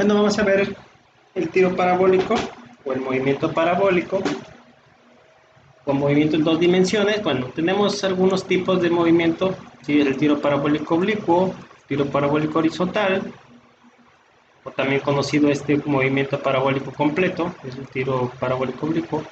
Bueno, vamos a ver el tiro parabólico o el movimiento parabólico con movimiento en dos dimensiones. Bueno, tenemos algunos tipos de movimiento, ¿sí? El tiro parabólico oblicuo, tiro parabólico horizontal, o también conocido este movimiento parabólico completo, es el tiro parabólico oblicuo,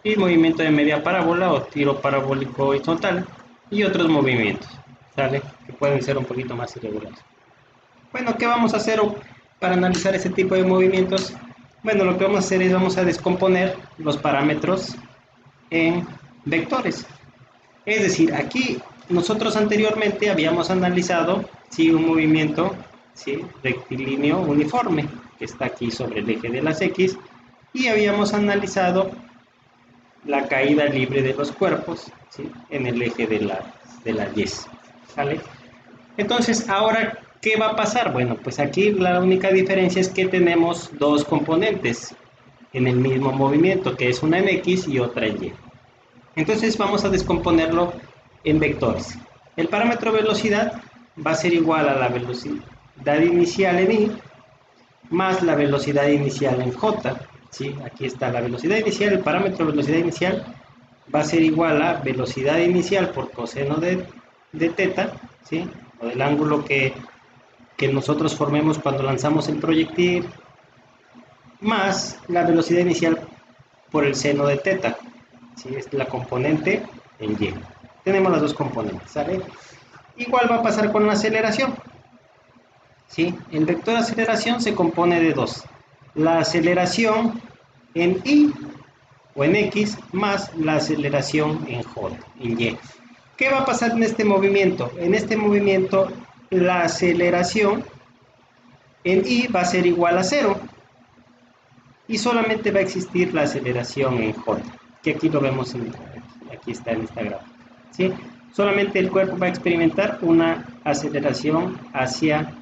y movimiento de media parábola o tiro parabólico horizontal, y otros movimientos, ¿sale? Que pueden ser un poquito más irregulares. Bueno, ¿qué vamos a hacer para analizar ese tipo de movimientos? Bueno, lo que vamos a hacer es vamos a descomponer los parámetros en vectores. Es decir, aquí nosotros anteriormente habíamos analizado si un movimiento, ¿sí?, rectilíneo uniforme, que está aquí sobre el eje de las X, y habíamos analizado la caída libre de los cuerpos, ¿sí?, en el eje de las Y. ¿Sale? Entonces, ahora, ¿qué va a pasar? Bueno, pues aquí la única diferencia es que tenemos dos componentes en el mismo movimiento, que es una en X y otra en Y. Entonces vamos a descomponerlo en vectores. El parámetro velocidad va a ser igual a la velocidad inicial en I más la velocidad inicial en J. ¿Sí? Aquí está la velocidad inicial, el parámetro velocidad inicial va a ser igual a velocidad inicial por coseno de teta, ¿sí?, o del ángulo que nosotros formemos cuando lanzamos el proyectil, más la velocidad inicial por el seno de teta, ¿sí?, es la componente en Y. Tenemos las dos componentes, ¿sale? Igual va a pasar con la aceleración, ¿sí? El vector aceleración se compone de dos: la aceleración en Y o en X más la aceleración en J, en Y. ¿Qué va a pasar en este movimiento? En este movimiento la aceleración en Y va a ser igual a 0 y solamente va a existir la aceleración en J, que aquí lo vemos, aquí está en esta gráfica, ¿sí? Solamente el cuerpo va a experimentar una aceleración hacia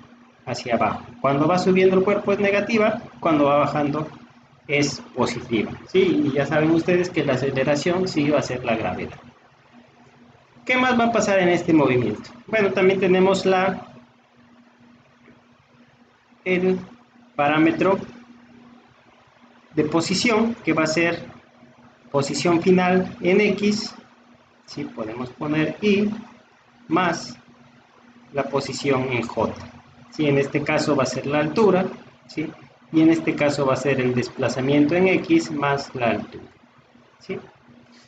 abajo. Cuando va subiendo el cuerpo es negativa, cuando va bajando es positiva, ¿sí? Y ya saben ustedes que la aceleración sí va a ser la gravedad. ¿Qué más va a pasar en este movimiento? Bueno, también tenemos el parámetro de posición, que va a ser posición final en X, ¿sí? Podemos poner Y más la posición en J, ¿sí? En este caso va a ser la altura, ¿sí?, y en este caso va a ser el desplazamiento en X más la altura, ¿sí?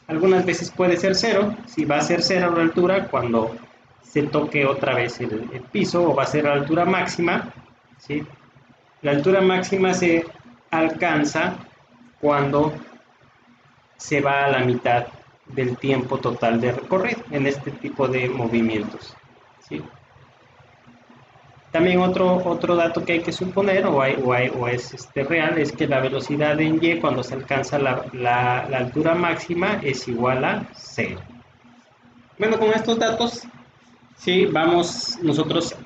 Algunas veces puede ser 0, si va a ser 0 la altura cuando se toque otra vez el piso, o va a ser la altura máxima, ¿sí? La altura máxima se alcanza cuando se va a la mitad del tiempo total de recorrido en este tipo de movimientos, ¿sí? También otro dato que hay que suponer o es real, es que la velocidad en Y cuando se alcanza la altura máxima es igual a 0. Bueno, con estos datos, sí, vamos nosotros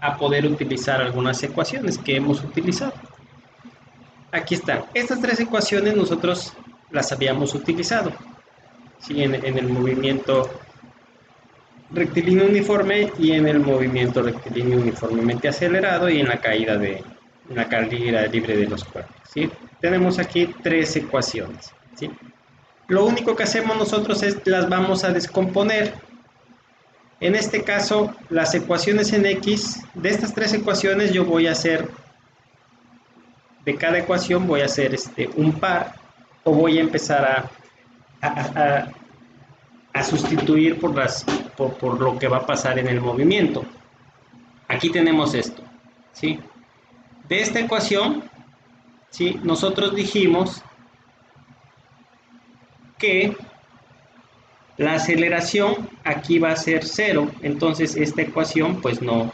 a poder utilizar algunas ecuaciones que hemos utilizado. Aquí están. Estas tres ecuaciones nosotros las habíamos utilizado, ¿sí?, en el movimiento rectilíneo uniforme y en el movimiento rectilíneo uniformemente acelerado y en la caída libre de los cuerpos, ¿sí? Tenemos aquí tres ecuaciones, ¿sí? Lo único que hacemos nosotros es las vamos a descomponer. En este caso, las ecuaciones en X, de estas tres ecuaciones yo voy a hacer, de cada ecuación voy a hacer un par, o voy a empezar a sustituir por lo que va a pasar en el movimiento. Aquí tenemos esto, ¿sí? De esta ecuación, ¿sí?, nosotros dijimos que la aceleración aquí va a ser 0, entonces esta ecuación pues no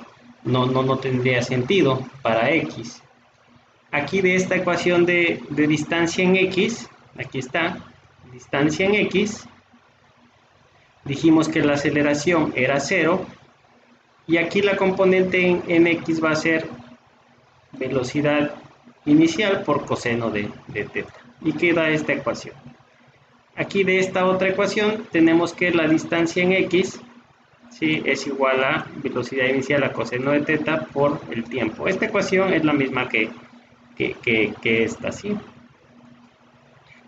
tendría sentido para X. Aquí de esta ecuación de distancia en X, aquí está, distancia en X, dijimos que la aceleración era 0, y aquí la componente en X va a ser velocidad inicial por coseno de teta, y queda esta ecuación. Aquí de esta otra ecuación tenemos que la distancia en X, ¿sí?, es igual a velocidad inicial a coseno de teta por el tiempo. Esta ecuación es la misma que que esta, ¿sí?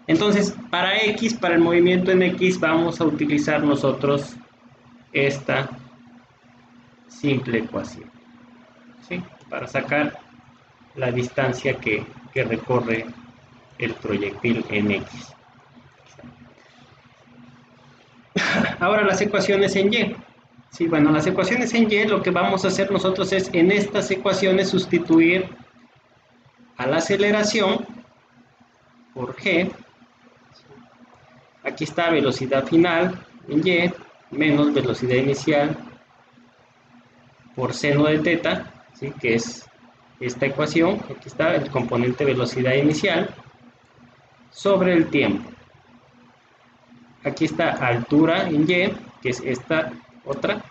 Entonces, para X, para el movimiento en X, vamos a utilizar nosotros esta simple ecuación, ¿sí? Para sacar la distancia que recorre el proyectil en X. Ahora las ecuaciones en Y. Sí, bueno, las ecuaciones en Y, lo que vamos a hacer nosotros es en estas ecuaciones sustituir a la aceleración por G. Aquí está velocidad final en Y menos velocidad inicial por seno de teta, ¿sí? Que es esta ecuación. Aquí está el componente velocidad inicial sobre el tiempo. Aquí está altura en Y, que es esta otra,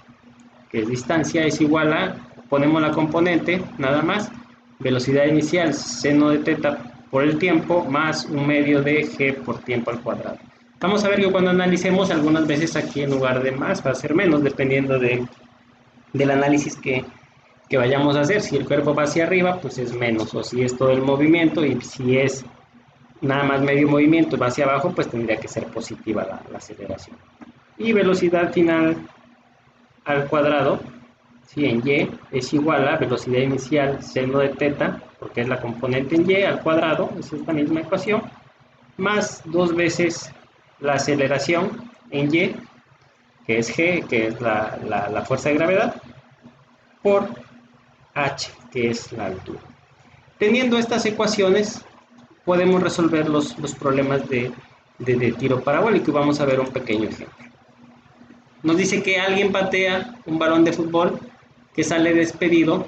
que es distancia, es igual a, ponemos la componente, nada más, velocidad inicial, seno de teta por el tiempo, más un medio de G por tiempo al cuadrado. Vamos a ver que cuando analicemos, algunas veces aquí en lugar de más va a ser menos, dependiendo del análisis que vayamos a hacer. Si el cuerpo va hacia arriba, pues es menos, o si es todo el movimiento, y si es nada más medio movimiento va hacia abajo, pues tendría que ser positiva la aceleración. Y velocidad final al cuadrado, ¿sí? En Y es igual a velocidad inicial seno de teta, porque es la componente en Y al cuadrado, es esta misma ecuación, más dos veces la aceleración en Y, que es G, que es la fuerza de gravedad, por H, que es la altura. Teniendo estas ecuaciones, podemos resolver los problemas de tiro parabólico y vamos a ver un pequeño ejemplo. Nos dice que alguien patea un balón de fútbol que sale despedido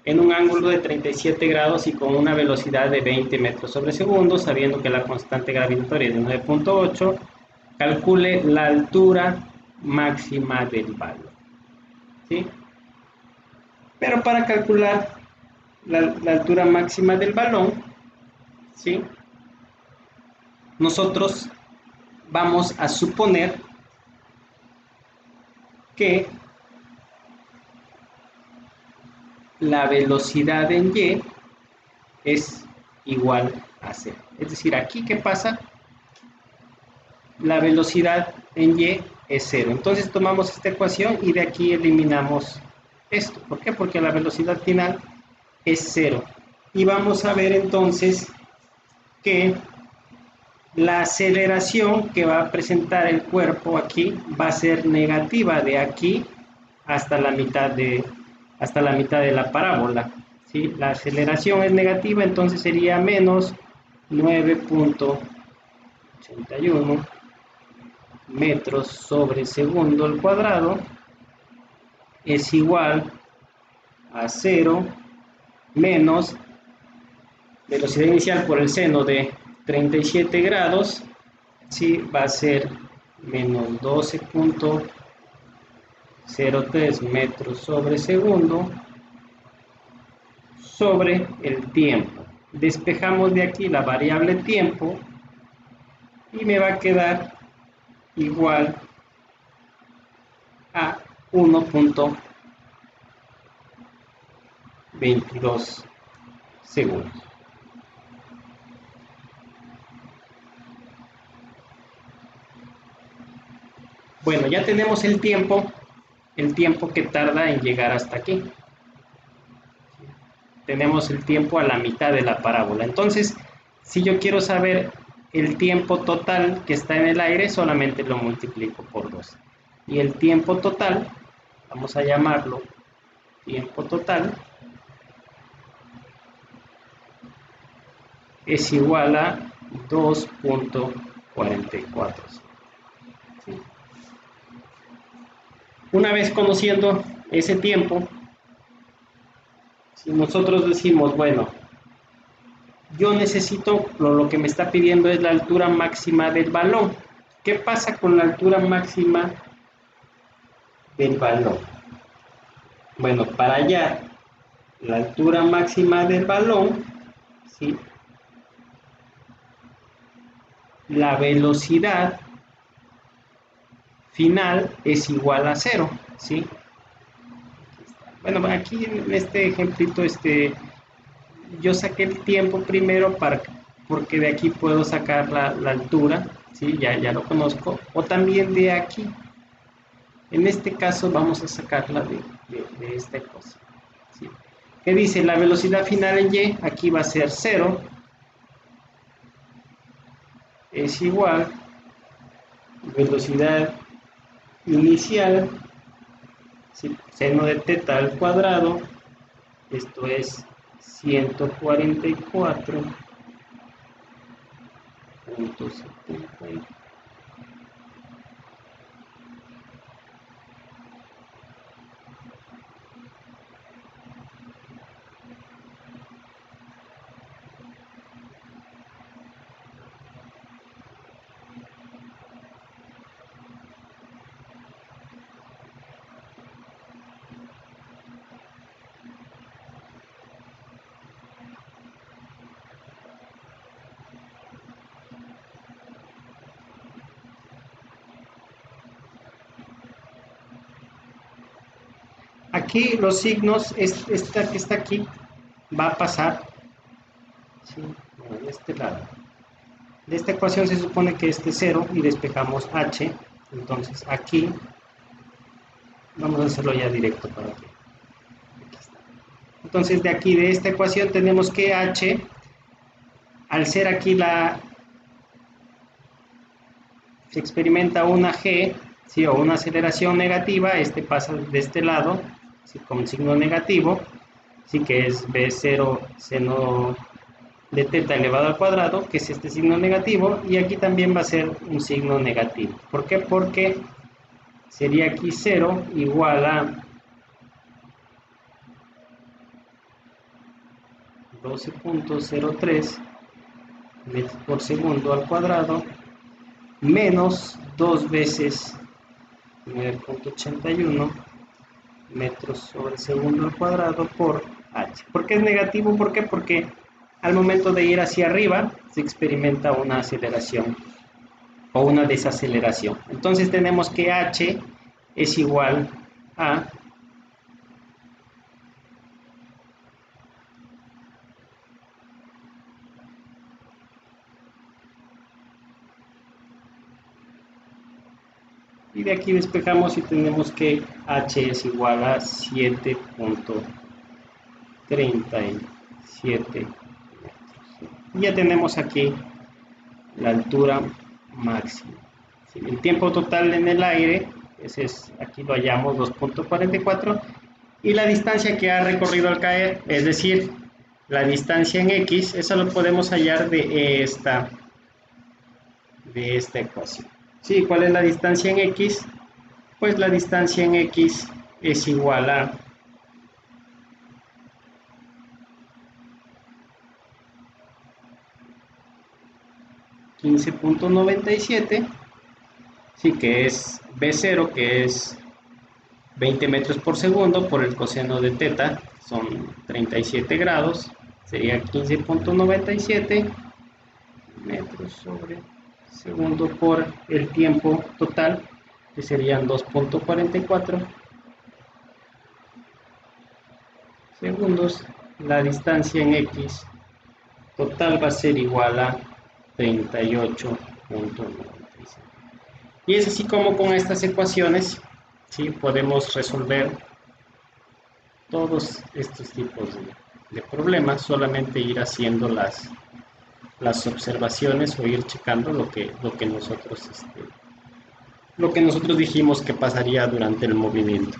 en un ángulo de 37 grados y con una velocidad de 20 metros sobre segundo, sabiendo que la constante gravitatoria es de 9.8, calcule la altura máxima del balón, ¿sí? Pero para calcular la altura máxima del balón, ¿sí? Nosotros vamos a suponer que la velocidad en Y es igual a 0. Es decir, aquí, ¿qué pasa? La velocidad en Y es 0. Entonces tomamos esta ecuación y de aquí eliminamos esto. ¿Por qué? Porque la velocidad final es 0. Y vamos a ver entonces que la aceleración que va a presentar el cuerpo aquí va a ser negativa de aquí hasta la mitad de la parábola, ¿sí? La aceleración es negativa, entonces sería menos 9.81 metros sobre segundo al cuadrado es igual a 0 menos velocidad inicial por el seno de 37 grados, ¿sí? Va a ser menos 12.03 metros sobre segundo sobre el tiempo. Despejamos de aquí la variable tiempo y me va a quedar igual a 1.22 segundos. Bueno, ya tenemos el tiempo que tarda en llegar hasta aquí. Tenemos el tiempo a la mitad de la parábola. Entonces, si yo quiero saber el tiempo total que está en el aire, solamente lo multiplico por 2. Y el tiempo total, vamos a llamarlo tiempo total, es igual a 2.44. ¿Sí? Una vez conociendo ese tiempo, si nosotros decimos, bueno, yo necesito, lo que me está pidiendo es la altura máxima del balón. ¿Qué pasa con la altura máxima del balón? Bueno, para hallar la altura máxima del balón, ¿sí? La velocidad final es igual a 0, ¿sí? Bueno, aquí en este ejemplito yo saqué el tiempo primero porque de aquí puedo sacar la altura, ¿sí? Ya lo conozco, o también de aquí. En este caso vamos a sacarla de esta ecuación, ¿sí? Que dice la velocidad final en y, aquí va a ser 0, es igual velocidad inicial, ¿sí? Seno de teta al cuadrado, esto es 144.70. Aquí los signos, esta que está aquí, va a pasar, ¿sí? Bueno, de este lado. De esta ecuación se supone que este es 0 y despejamos h. Entonces aquí, vamos a hacerlo ya directo para que. Aquí está. Entonces de aquí, de esta ecuación, tenemos que h, al ser aquí se experimenta una g, ¿sí? O una aceleración negativa, este pasa de este lado, ¿sí? Con signo negativo, sí, que es b0 seno de teta elevado al cuadrado, que es este signo negativo, y aquí también va a ser un signo negativo. ¿Por qué? Porque sería aquí 0 igual a 12.03 metros por segundo al cuadrado, menos 2 veces 9.81 metros sobre segundo al cuadrado por h. ¿Por qué es negativo? ¿Por qué? Porque al momento de ir hacia arriba se experimenta una aceleración o una desaceleración. Entonces tenemos que h es igual a y de aquí despejamos y tenemos que h es igual a 7.37 metros. Y ya tenemos aquí la altura máxima. ¿Sí? El tiempo total en el aire, ese es, aquí lo hallamos 2.44, y la distancia que ha recorrido al caer, es decir, la distancia en x, eso lo podemos hallar de esta ecuación. ¿Sí? ¿Cuál es la distancia en x? Pues la distancia en x es igual a 15.97, sí, que es b0, que es 20 metros por segundo, por el coseno de teta, son 37 grados, sería 15.97 metros sobre segundo por el tiempo total, que serían 2.44 segundos. La distancia en x total va a ser igual a 38.96. Y es así como con estas ecuaciones, ¿sí? Podemos resolver todos estos tipos de problemas, solamente ir haciendo las observaciones o ir checando lo que nosotros dijimos que pasaría durante el movimiento.